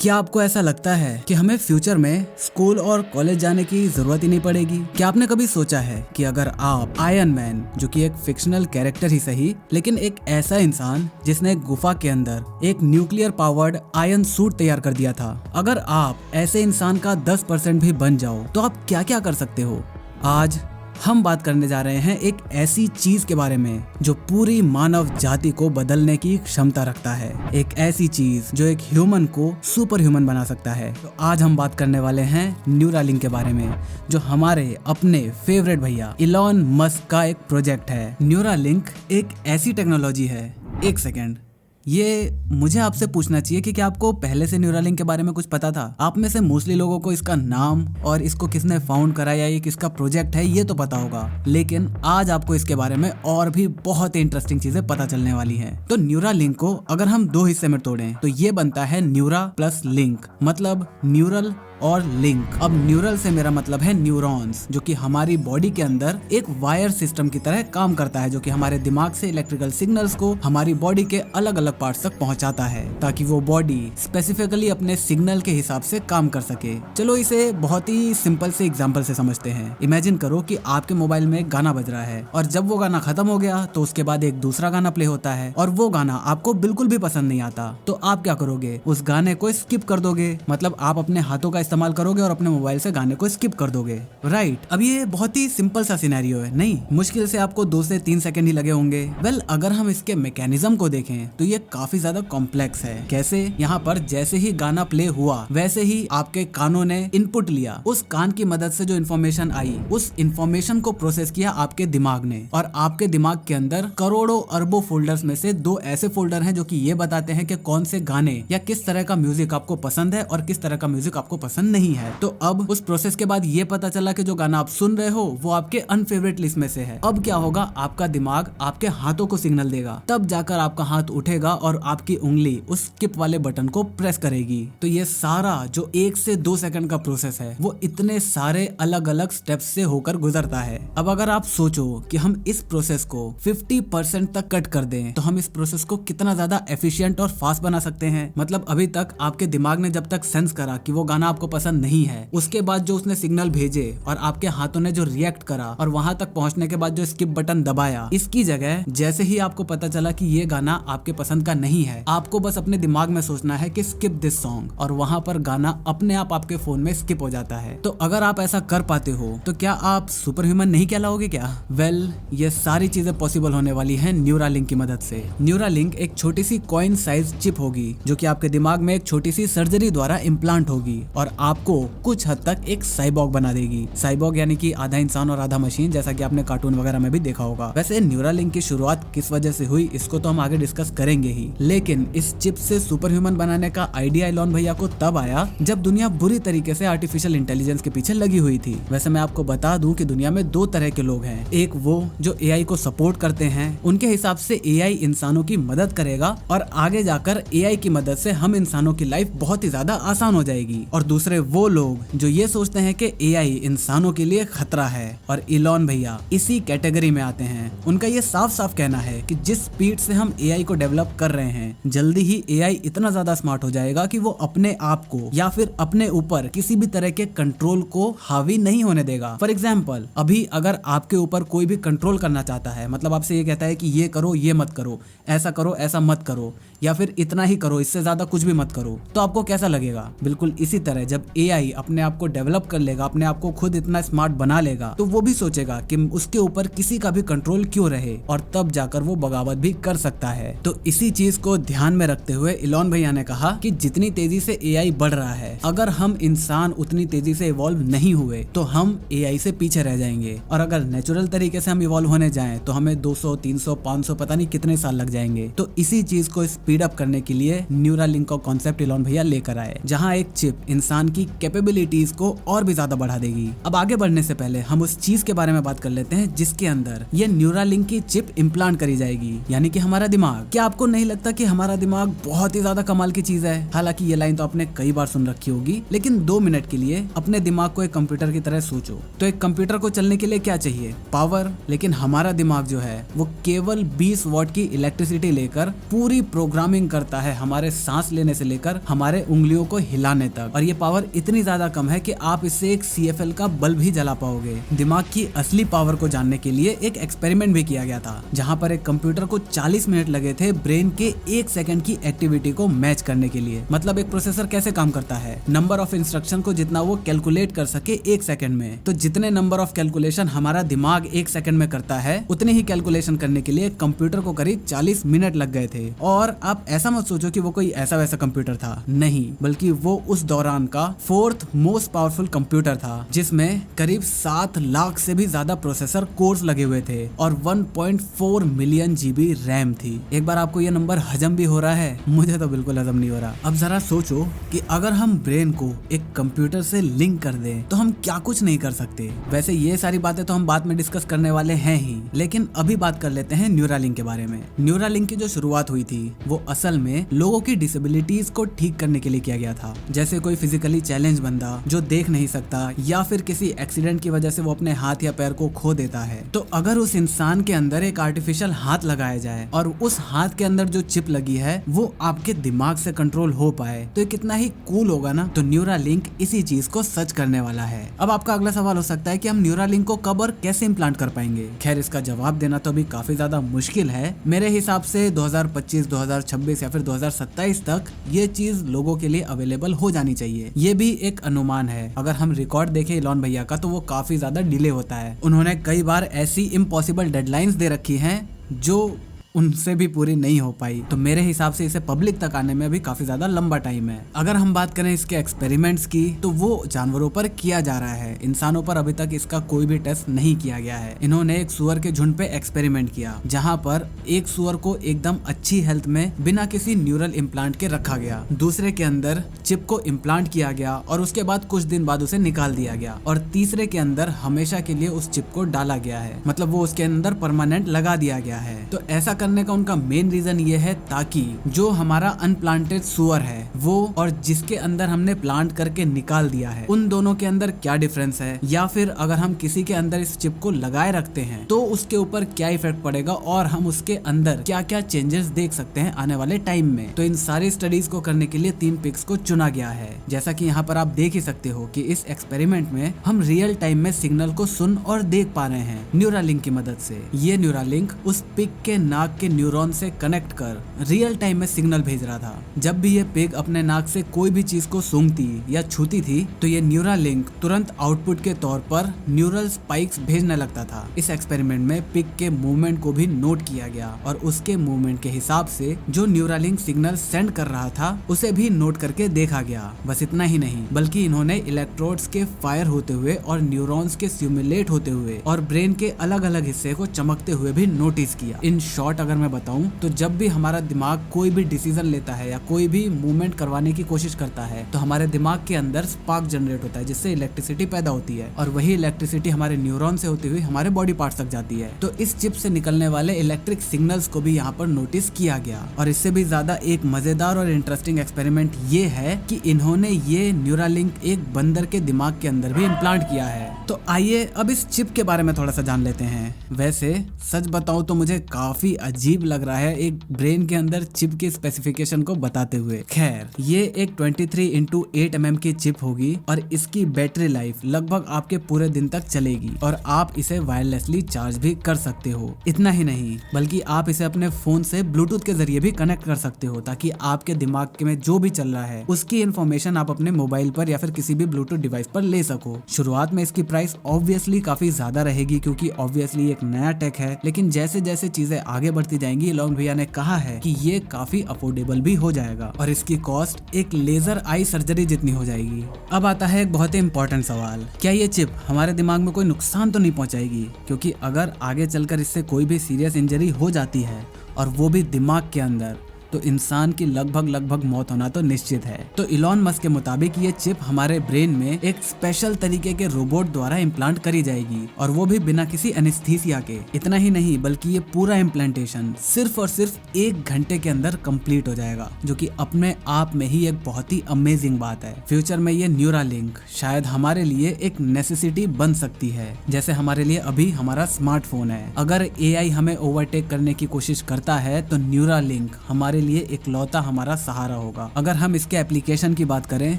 क्या आपको ऐसा लगता है कि हमें फ्यूचर में स्कूल और कॉलेज जाने की जरूरत ही नहीं पड़ेगी? क्या आपने कभी सोचा है कि अगर आप आयरन मैन, जो कि एक फिक्शनल कैरेक्टर ही सही, लेकिन एक ऐसा इंसान जिसने एक गुफा के अंदर एक न्यूक्लियर पावर्ड आयरन सूट तैयार कर दिया था, अगर आप ऐसे इंसान का 10% भी बन जाओ तो आप क्या क्या कर सकते हो? आज हम बात करने जा रहे हैं एक ऐसी चीज के बारे में जो पूरी मानव जाति को बदलने की क्षमता रखता है। एक ऐसी चीज जो एक ह्यूमन को सुपर ह्यूमन बना सकता है। तो आज हम बात करने वाले हैं न्यूरालिंक के बारे में, जो हमारे अपने फेवरेट भैया इलॉन मस्क का एक प्रोजेक्ट है। न्यूरालिंक एक ऐसी टेक्नोलॉजी है। एक सेकेंड, ये मुझे आपसे पूछना चाहिए कि क्या आपको पहले से न्यूरालिंक के बारे में कुछ पता था? आप में से मोस्टली लोगों को इसका नाम और इसको किसने फाउंड करा या ये किसका प्रोजेक्ट है ये तो पता होगा, लेकिन आज आपको इसके बारे में और भी बहुत ही इंटरेस्टिंग चीजें पता चलने वाली हैं। तो न्यूरालिंक को अगर हम दो हिस्से में तोड़ें तो ये बनता है न्यूरा प्लस लिंक, मतलब न्यूरल और लिंक। अब न्यूरल से मेरा मतलब है न्यूरॉन्स, जो कि हमारी बॉडी के अंदर एक वायर सिस्टम की तरह काम करता है, जो कि हमारे दिमाग से इलेक्ट्रिकल सिग्नल्स को हमारी बॉडी के अलग अलग पार्ट्स तक पहुंचाता है, ताकि वो बॉडी स्पेसिफिकली अपने सिग्नल के हिसाब से काम कर सके। चलो इसे बहुत ही सिंपल से एग्जांपल से समझते हैं। इमेजिन करो कि आपके मोबाइल में एक गाना बज रहा है और जब वो गाना खत्म हो गया तो उसके बाद एक दूसरा गाना प्ले होता है और वो गाना आपको बिल्कुल भी पसंद नहीं आता, तो आप क्या करोगे? उस गाने को स्किप कर दोगे, मतलब आप अपने हाथों का इस्तेमाल करोगे और अपने मोबाइल से गाने को स्किप कर दोगे, राइट? अब ये बहुत ही सिंपल सा सिनेरियो है, नहीं मुश्किल से आपको 2 से 3 सेकंड ही लगे होंगे। वेल, अगर हम इसके मैकेनिज्म को देखें तो ये काफी ज्यादा कॉम्प्लेक्स है। कैसे? यहाँ पर जैसे ही गाना प्ले हुआ वैसे ही आपके कानों ने इनपुट लिया, उस कान की मदद से जो इन्फॉर्मेशन आई, उस इन्फॉर्मेशन को प्रोसेस किया आपके दिमाग ने, और आपके दिमाग के अंदर करोड़ों अरबों फोल्डर्स में से 2 ऐसे फोल्डर हैं जो कि ये बताते हैं कि कौन से गाने या किस तरह का म्यूजिक आपको पसंद है और किस तरह का म्यूजिक आपको पसंद नहीं है। तो अब उस प्रोसेस के बाद ये पता चला कि जो गाना आप सुन रहे हो वो आपके अनफेवरेट लिस्ट में से है। अब क्या होगा? आपका दिमाग आपके हाथों को सिग्नल देगा, तब जाकर आपका हाथ उठेगा और आपकी उंगली उस स्किप वाले बटन को प्रेस करेगी। तो ये सारा जो 1 से 2 सेकंड का प्रोसेस है वो इतने सारे अलग अलग स्टेप्स से होकर गुजरता है। अब अगर आप सोचो कि हम इस प्रोसेस को 50% तक कट कर दें तो हम इस प्रोसेस को कितना ज्यादा एफिशिएंट और फास्ट बना सकते हैं। मतलब अभी तक आपके दिमाग ने जब तक सेंस करा कि वो गाना आपको पसंद नहीं है, उसके बाद जो उसने सिग्नल भेजे और आपके हाथों ने जो रिएक्ट करा और वहां तक पहुंचने के बाद जो स्किप बटन दबाया, इसकी जगह जैसे ही आपको पता चला कि ये गाना आपके पसंद का नहीं है, आपको बस अपने दिमाग में सोचना है कि स्किप दिस सॉन्ग, और वहां पर गाना अपने आप आपके फोन में स्किप हो जाता है। तो अगर आप ऐसा कर पाते हो तो क्या आप सुपर ह्यूमन नहीं कहलाओगे क्या? वेल, ये सारी चीजें पॉसिबल होने वाली है न्यूरालिंक की मदद से। न्यूरालिंक एक छोटी सी कॉइन साइज चिप होगी जो कि आपके दिमाग में एक छोटी सी सर्जरी द्वारा इम्प्लांट होगी और आपको कुछ हद तक एक साइबॉर्ग बना देगी। साइबॉर्ग यानी कि आधा इंसान और आधा मशीन, जैसा कि आपने कार्टून वगैरह में भी देखा होगा। वैसे न्यूरालिंक की शुरुआत किस वजह से हुई इसको तो हम आगे डिस्कस करेंगे ही, लेकिन इस चिप से सुपर ह्यूमन बनाने का आइडिया इलॉन भैया को तब आया जब दुनिया बुरी तरीके से आर्टिफिशियल इंटेलिजेंस के पीछे लगी हुई थी। वैसे मैं आपको बता दूं कि दुनिया में 2 तरह के लोग हैं। एक वो जो एआई को सपोर्ट करते हैं, उनके हिसाब से एआई इंसानों की मदद करेगा और आगे जाकर एआई की मदद से हम इंसानों की लाइफ बहुत ही ज्यादा आसान हो जाएगी। और दूसरे वो लोग जो ये सोचते हैं कि एआई इंसानों के लिए खतरा है, और इलॉन भैया इसी कैटेगरी में आते हैं। उनका ये साफ साफ कहना है कि जिस स्पीड से हम एआई को डेवलप कर रहे हैं, जल्दी ही एआई इतना ज्यादा स्मार्ट हो जाएगा कि वो अपने आप को या फिर अपने ऊपर किसी भी तरह के कंट्रोल को हावी नहीं होने देगा। फॉर एग्जाम्पल, अभी अगर आपके ऊपर कोई भी कंट्रोल करना चाहता है, मतलब आपसे ये कहता है कि ये करो, ये मत करो, ऐसा करो, ऐसा मत करो, या फिर इतना ही करो, इससे ज्यादा कुछ भी मत करो, तो आपको कैसा लगेगा? बिल्कुल इसी तरह जब एआई अपने आप को डेवलप कर लेगा, अपने आप को खुद इतना स्मार्ट बना लेगा, तो वो भी सोचेगा कि उसके ऊपर किसी का भी कंट्रोल क्यों रहे, और तब जाकर वो बगावत भी कर सकता है। तो इसी चीज को ध्यान में रखते हुए इलॉन भैया ने कहा कि जितनी तेजी से एआई बढ़ रहा है, अगर हम इंसान उतनी तेजी से इवॉल्व नहीं हुए तो हम एआई से पीछे रह जाएंगे, और अगर नेचुरल तरीके से हम इवॉल्व होने जाएं तो हमें 200, 300, 500 पता नहीं कितने साल लग जाएंगे। तो इसी चीज को स्पीड अप करने के लिए न्यूरालिंक का कॉन्सेप्ट इलॉन भैया लेकर आए, जहाँ एक चिप इंसान इंसान की कैपेबिलिटीज को और भी ज्यादा बढ़ा देगी। अब आगे बढ़ने से पहले हम उस चीज के बारे में बात कर लेते हैं जिसके अंदर ये न्यूरालिंक की चिप इम्प्लांट करी जाएगी, यानी कि हमारा दिमाग। क्या आपको नहीं लगता कि हमारा दिमाग बहुत ही ज्यादा कमाल की चीज है? हालांकि ये लाइन तो आपने कई बार सुन रखी होगी, लेकिन 2 मिनट के लिए अपने दिमाग को एक कंप्यूटर की तरह सोचो। तो एक कंप्यूटर को चलने के लिए क्या चाहिए? पावर। लेकिन हमारा दिमाग जो है वो केवल 20 वॉट की इलेक्ट्रिसिटी लेकर पूरी प्रोग्रामिंग करता है, हमारे सांस लेने से लेकर हमारे उंगलियों को हिलाने तक। और ये पावर इतनी ज्यादा कम है कि आप इससे एक CFL का बल्ब भी जला पाओगे। दिमाग की असली पावर को जानने के लिए एक एक्सपेरिमेंट भी किया गया था, जहां पर एक कंप्यूटर को 40 मिनट लगे थे ब्रेन के 1 सेकंड की एक्टिविटी को मैच करने के लिए। मतलब एक प्रोसेसर कैसे काम करता है, नंबर ऑफ इंस्ट्रक्शन को जितना वो कैलकुलेट कर सके 1 सेकंड में, तो जितने नंबर ऑफ कैलकुलेशन हमारा दिमाग 1 सेकंड में करता है, उतने ही कैलकुलेशन करने के लिए कंप्यूटर को करीब 40 मिनट लग गए थे। और आप ऐसा मत सोचो कि वो कोई ऐसा वैसा कंप्यूटर था, नहीं, बल्कि वो उस दौरान का 4th मोस्ट पावरफुल कंप्यूटर था, जिसमें करीब 7 लाख से भी ज्यादा प्रोसेसर कोर्स लगे हुए थे और 1.4 मिलियन GB रैम थी। एक बार आपको ये नंबर हजम भी हो रहा है? मुझे तो बिल्कुल हजम नहीं हो रहा। अब जरा सोचो कि अगर हम ब्रेन को एक कंप्यूटर से लिंक कर दें तो हम क्या कुछ नहीं कर सकते। वैसे ये सारी बातें तो हम बाद में डिस्कस करने वाले हैं ही, लेकिन अभी बात कर लेते हैं न्यूरालिंक के बारे में। न्यूरालिंक की जो शुरुआत हुई थी वो असल में लोगों की डिसेबिलिटीज को ठीक करने के लिए किया गया था। जैसे कोई फिजिकली चैलेंज बंदा जो देख नहीं सकता, या फिर किसी एक्सीडेंट की वजह से वो अपने हाथ या पैर को खो देता है, तो अगर उस इंसान के अंदर एक आर्टिफिशियल हाथ लगाया जाए और उस हाथ के अंदर जो चिप लगी है वो आपके दिमाग से कंट्रोल हो पाए, तो ये कितना ही कूल होगा ना। तो न्यूरालिंक इसी चीज को सच करने वाला है। अब आपका अगला सवाल हो सकता है कि हम न्यूरालिंक को कब और कैसे इम्प्लांट कर पाएंगे। खैर, इसका जवाब देना तो अभी काफी ज्यादा मुश्किल है। मेरे हिसाब से 2025, 2026 या फिर 2027 तक ये चीज लोगों के लिए अवेलेबल हो जानी चाहिए। ये भी एक अनुमान है। अगर हम रिकॉर्ड देखें इलॉन भैया का, तो वो काफी ज्यादा डिले होता है। उन्होंने कई बार ऐसी इम्पॉसिबल डेडलाइंस दे रखी हैं जो उनसे भी पूरी नहीं हो पाई। तो मेरे हिसाब से इसे पब्लिक तक आने में अभी काफी ज्यादा लंबा टाइम है। अगर हम बात करें इसके एक्सपेरिमेंट्स की, तो वो जानवरों पर किया जा रहा है, इंसानों पर अभी तक इसका कोई भी टेस्ट नहीं किया गया है। इन्होंने एक सुअर के झुंड पे एक्सपेरिमेंट किया, जहाँ पर एक सुअर को एकदम अच्छी हेल्थ में बिना किसी न्यूरल इम्प्लांट के रखा गया, दूसरे के अंदर चिप को इम्प्लांट किया गया और उसके बाद कुछ दिन बाद उसे निकाल दिया गया, और तीसरे के अंदर हमेशा के लिए उस चिप को डाला गया है। मतलब वो उसके अंदर परमानेंट लगा दिया गया है। तो ऐसा करने का उनका मेन रीजन ये है ताकि जो हमारा अनप्लांटेड सुअर है वो और जिसके अंदर हमने प्लांट करके निकाल दिया है, उन दोनों के अंदर क्या डिफरेंस है, या फिर अगर हम किसी के अंदर इस चिप को लगाए रखते हैं तो उसके ऊपर क्या इफेक्ट पड़ेगा और हम उसके अंदर क्या क्या चेंजेस देख सकते हैं आने वाले टाइम में। तो इन सारी स्टडीज को करने के लिए 3 पिक्स को चुना गया है। जैसा कि यहाँ पर आप देख ही सकते हो कि इस एक्सपेरिमेंट में हम रियल टाइम में सिग्नल को सुन और देख पा रहे हैं न्यूरालिंक की मदद से। ये न्यूरालिंक उस पिग के नाक के न्यूरॉन से कनेक्ट कर रियल टाइम में सिग्नल भेज रहा था। जब भी ये पिग अपने नाक से कोई भी चीज को सूंघती या छूती थी, तो ये न्यूरालिंक तुरंत आउटपुट के तौर पर न्यूरल स्पाइक्स भेजने लगता था। इस एक्सपेरिमेंट में पिग के मूवमेंट को भी नोट किया गया और उसके मूवमेंट के हिसाब से जो न्यूरालिंक सिग्नल सेंड कर रहा था उसे भी नोट करके देखा गया। बस इतना ही नहीं, बल्कि इन्होंने इलेक्ट्रोड्स के फायर होते हुए और न्यूरॉन्स के सिमुलेट होते हुए और ब्रेन के अलग अलग हिस्से को चमकते हुए भी नोटिस किया। इन शॉर्ट अगर मैं बताऊं तो जब भी हमारा दिमाग कोई भी डिसीजन लेता है या कोई भी मूवमेंट करवाने की कोशिश करता है, तो हमारे दिमाग के अंदर स्पार्क जनरेट होता है, जिससे इलेक्ट्रिसिटी पैदा होती है, और वही इलेक्ट्रिसिटी हमारे न्यूरॉन से होती हुई हमारे बॉडी पार्ट्स तक जाती है। तो इस चिप से निकलने वाले इलेक्ट्रिक सिग्नल्स को भी यहाँ पर नोटिस किया गया। और इससे भी ज्यादा एक मजेदार और इंटरेस्टिंग एक्सपेरिमेंट ये है कि इन्होंने ये न्यूरालिंक एक बंदर के दिमाग के अंदर भी इम्प्लांट किया है। तो आइए अब इस चिप के बारे में थोड़ा सा जान लेते हैं। वैसे सच बताऊं तो मुझे काफी अजीब लग रहा है एक ब्रेन के अंदर चिप की स्पेसिफिकेशन को बताते हुए। खैर, ये एक 23x8 mm की चिप होगी और इसकी बैटरी लाइफ लगभग आपके पूरे दिन तक चलेगी और आप इसे वायरलेसली चार्ज भी कर सकते हो। इतना ही नहीं, बल्कि आप इसे अपने फोन से ब्लूटूथ के जरिए भी कनेक्ट कर सकते हो, ताकि आपके दिमाग में जो भी चल रहा है उसकी इन्फॉर्मेशन आप अपने मोबाइल पर या फिर किसी भी ब्लूटूथ डिवाइस पर ले सको। शुरुआत में इसकी प्राइस ऑब्वियसली काफी ज्यादा रहेगी, क्योंकि ऑब्वियसली एक नया टेक है, लेकिन जैसे जैसे चीजें आगे बढ़ती जाएंगी, इलॉन भैया ने कहा है कि ये काफी अफोर्डेबल भी हो जाएगा और इसकी कॉस्ट एक लेजर आई सर्जरी जितनी हो जाएगी। अब आता है एक बहुत ही इंपॉर्टेंट सवाल, क्या ये चिप हमारे दिमाग में कोई नुकसान तो नहीं पहुंचाएगी? क्योंकि अगर आगे चलकर इससे कोई भी सीरियस इंजरी हो जाती है और वो भी दिमाग के अंदर, तो इंसान की लगभग मौत होना तो निश्चित है। तो इलॉन मस्क के मुताबिक ये चिप हमारे ब्रेन में एक स्पेशल तरीके के रोबोट द्वारा इम्प्लांट करी जाएगी, और वो भी बिना किसी एनेस्थीसिया के। इतना ही नहीं बल्कि ये पूरा इम्प्लांटेशन सिर्फ और सिर्फ 1 घंटे के अंदर कंप्लीट हो जाएगा, जो कि अपने आप में ही एक बहुत ही अमेजिंग बात है। फ्यूचर में ये न्यूरालिंक शायद हमारे लिए एक नेसेसिटी बन सकती है, जैसे हमारे लिए अभी हमारा स्मार्टफोन है। अगर एआई हमें ओवरटेक करने की कोशिश करता है तो न्यूरालिंक हमारे लिए इकलौता हमारा सहारा होगा। अगर हम इसके एप्लीकेशन की बात करें,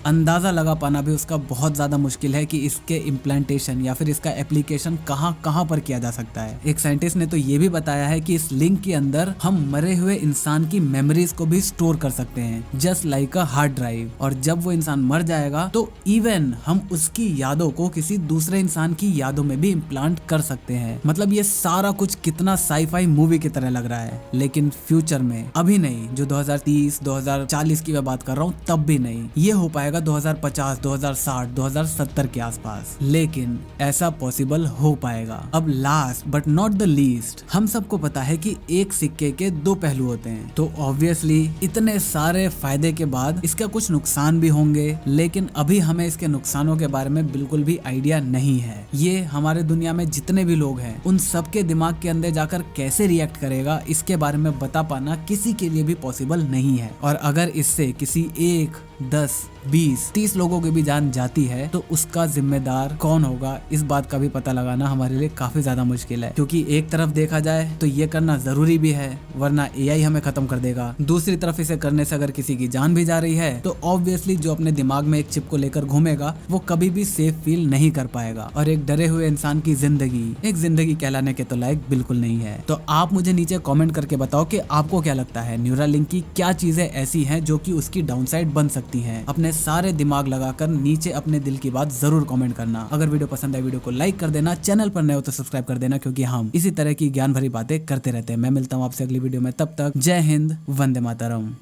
अंदाजा लगा पाना भी उसका बहुत ज्यादा मुश्किल है कि इसके इम्प्लांटेशन या फिर इसका एप्लीकेशन कहाँ पर किया जा सकता है। एक साइंटिस्ट ने तो ये भी बताया है कि इस लिंक के अंदर हम मरे हुए इंसान की मेमोरीज को भी स्टोर कर सकते हैं, just like a hard drive. और जब वो इंसान मर जाएगा तो इवन हम उसकी यादों को किसी दूसरे इंसान की यादों में भी इम्प्लांट कर सकते हैं। मतलब ये सारा कुछ कितना साईफाई मूवी की तरह लग रहा है, लेकिन फ्यूचर में, अभी नहीं, जो 2030 2040 की मैं बात कर रहा हूँ तब भी नहीं, ये हो पाएगा 2050 2060 2070 के आसपास, लेकिन ऐसा पॉसिबल हो पाएगा। अब last but not the least, हम सबको पता है कि एक सिक्के के 2 पहलू होते हैं, तो ऑब्वियसली इतने सारे फायदे के बाद इसका कुछ नुकसान भी होंगे, लेकिन अभी हमें इसके नुकसानों के बारे में बिल्कुल भी आइडिया नहीं है। ये हमारे दुनिया में जितने भी लोग हैं उन सबके दिमाग के अंदर जाकर कैसे रिएक्ट करेगा, इसके बारे में बता पाना किसी के लिए भी पॉसिबल नहीं है। और अगर इससे किसी 1 10 20 30 लोगों की भी जान जाती है तो उसका जिम्मेदार कौन होगा, इस बात का भी पता लगाना हमारे लिए काफी ज्यादा मुश्किल है। क्योंकि एक तरफ देखा जाए तो ये करना जरूरी भी है, वरना एआई हमें खत्म कर देगा। दूसरी तरफ इसे करने से अगर किसी की जान भी जा रही है तो ऑब्वियसली जो अपने दिमाग में एक चिप को लेकर घूमेगा वो कभी भी सेफ फील नहीं कर पाएगा, और एक डरे हुए इंसान की जिंदगी एक जिंदगी कहलाने के तो लायक बिल्कुल नहीं है। तो आप मुझे नीचे कॉमेंट करके बताओ कि आपको क्या लगता है, न्यूरालिंक की क्या चीजें ऐसी हैं जो कि उसकी डाउनसाइड बन सकती हैं। अपने सारे दिमाग लगाकर नीचे अपने दिल की बात जरूर कमेंट करना। अगर वीडियो पसंद आए वीडियो को लाइक कर देना, चैनल पर नए हो तो सब्सक्राइब कर देना, क्योंकि हम इसी तरह की ज्ञान भरी बातें करते रहते हैं। मैं मिलता हूँ आपसे अगली वीडियो में, तब तक जय हिंद, वंदे मातरम।